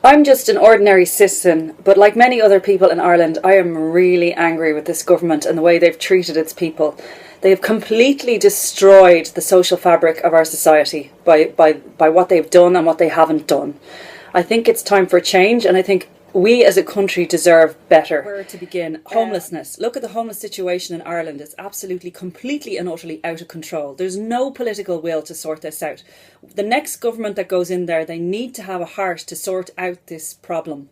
I'm just an ordinary citizen, but like many other people in Ireland, I am really angry with this government and the way they've treated its people. They have completely destroyed the social fabric of our society by what they've done and what they haven't done. I think it's time for change, and I think we as a country deserve better. Where to begin? Homelessness. Look at the homeless situation in Ireland. It's absolutely, completely and utterly out of control. There's no political will to sort this out. The next government that goes in there, they need to have a heart to sort out this problem.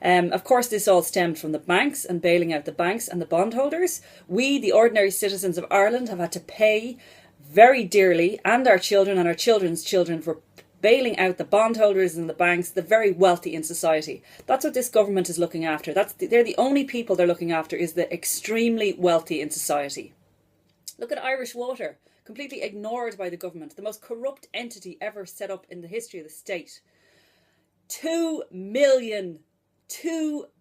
Of course, this all stemmed from the banks and bailing out the banks and the bondholders. We, the ordinary citizens of Ireland, have had to pay very dearly, and our children and our children's children, for bailing out the bondholders and the banks, the very wealthy in society. That's what this government is looking after. They're the only people they're looking after, is the extremely wealthy in society. Look at Irish Water, completely ignored by the government, the most corrupt entity ever set up in the history of the state. 2 million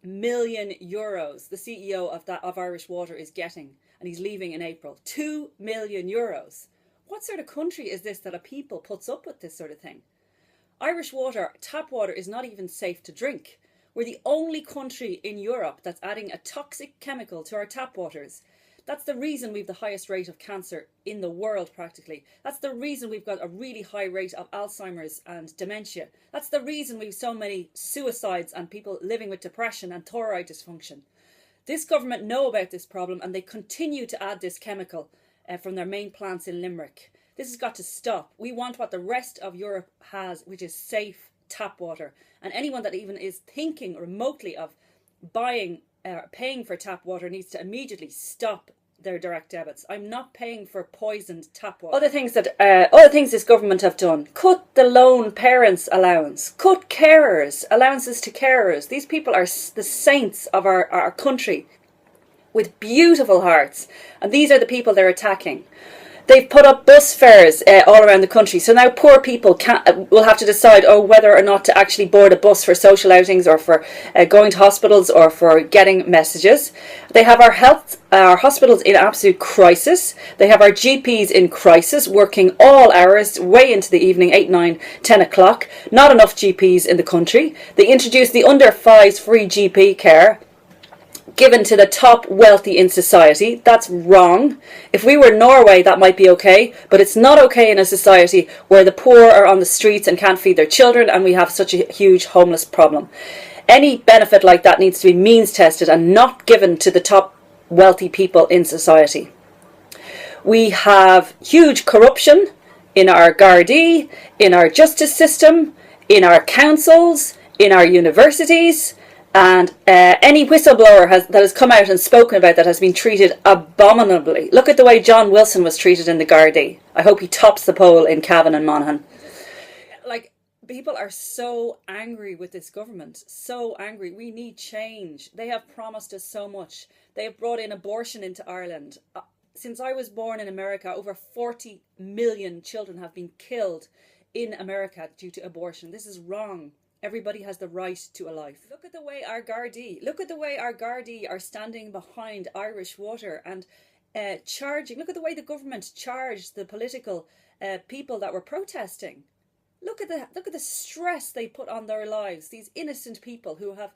euros the CEO of Irish Water is getting, and he's leaving in April. 2 million euros. What sort of country is this that a people puts up with this sort of thing? Irish water, tap water, is not even safe to drink. We're the only country in Europe that's adding a toxic chemical to our tap waters. That's the reason we've the highest rate of cancer in the world, practically. That's the reason we've got a really high rate of Alzheimer's and dementia. That's the reason we've so many suicides and people living with depression and thyroid dysfunction. This government know about this problem, and they continue to add this chemical from their main plants in Limerick. This has got to stop. We want what the rest of Europe has, which is safe tap water. And anyone that even is thinking remotely of paying for tap water needs to immediately stop their direct debits. I'm not paying for poisoned tap water. Other things this government have done: cut the lone parents allowance, cut allowances to carers. These people are the saints of our country, with beautiful hearts, and these are the people they're attacking. They've put up bus fares all around the country, so now poor people will have to decide whether or not to actually board a bus for social outings, or for going to hospitals, or for getting messages. They have our hospitals in absolute crisis. They have our GPs in crisis, working all hours, way into the evening, 8, 9, 10 o'clock. Not enough GPs in the country. They introduced the under 5s free GP care, given to the top wealthy in society. That's wrong. If we were Norway, that might be okay, but it's not okay in a society where the poor are on the streets and can't feed their children, and we have such a huge homeless problem. Any benefit like that needs to be means tested and not given to the top wealthy people in society. We have huge corruption in our Gardaí, in our justice system, in our councils, in our universities. And any whistleblower that has come out and spoken about that has been treated abominably. Look at the way John Wilson was treated in the Gardaí. I hope he tops the poll in Cavan and Monaghan. Like, people are so angry with this government. So angry. We need change. They have promised us so much. They have brought in abortion into Ireland. Since I was born in America, over 40 million children have been killed in America due to abortion. This is wrong. Everybody has the right to a life. Look at the way our Gardaí are standing behind Irish Water and charging. Look at the way the government charged the political people that were protesting. Look at the stress they put on their lives. These innocent people who have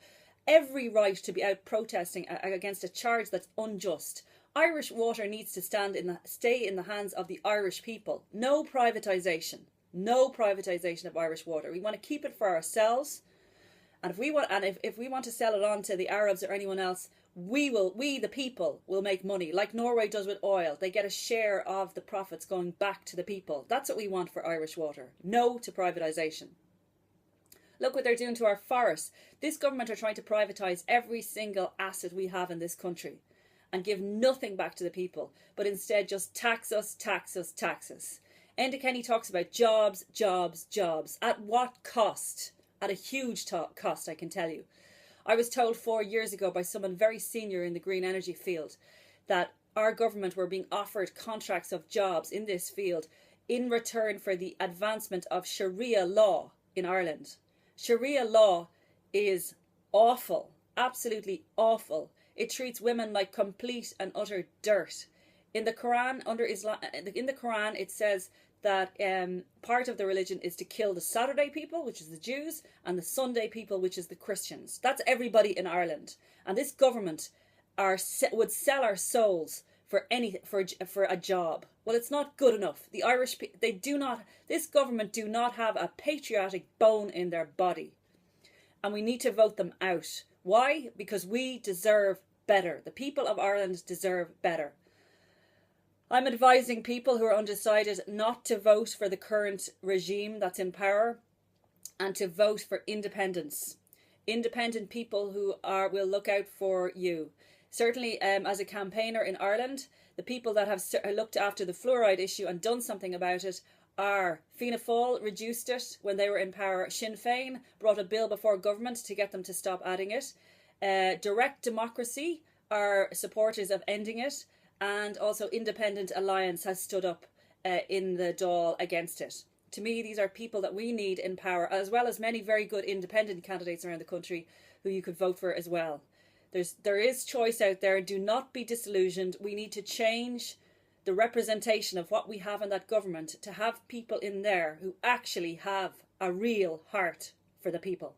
every right to be out protesting against a charge that's unjust. Irish Water needs to stay in the hands of the Irish people. No privatisation. No privatisation of Irish Water. We want to keep it for ourselves, and if we want to sell it on to the Arabs or anyone else, we the people will make money, like Norway does with oil. They get a share of the profits going back to the people. That's what we want for Irish Water. No to privatisation. Look what they're doing to our forests. This government are trying to privatise every single asset we have in this country and give nothing back to the people, but instead just tax us. Enda Kenny talks about jobs. At what cost? At a huge cost, I can tell you. I was told 4 years ago by someone very senior in the green energy field that our government were being offered contracts of jobs in this field in return for the advancement of Sharia law in Ireland. Sharia law is awful, absolutely awful. It treats women like complete and utter dirt. In the Quran, it says that part of the religion is to kill the Saturday people, which is the Jews, and the Sunday people, which is the Christians. That's everybody in Ireland. And this government would sell our souls for a job. Well, it's not good enough. The Irish, this government do not have a patriotic bone in their body. And we need to vote them out. Why? Because we deserve better. The people of Ireland deserve better. I'm advising people who are undecided not to vote for the current regime that's in power and to vote for independence. Independent people who will look out for you. Certainly, as a campaigner in Ireland, the people that have looked after the fluoride issue and done something about it are Fianna Fáil reduced it when they were in power. Sinn Féin brought a bill before government to get them to stop adding it. Direct Democracy are supporters of ending it. And also Independent Alliance has stood up in the Dáil against it. To me, these are people that we need in power, as well as many very good independent candidates around the country who you could vote for as well. There is choice out there. Do not be disillusioned. We need to change the representation of what we have in that government to have people in there who actually have a real heart for the people.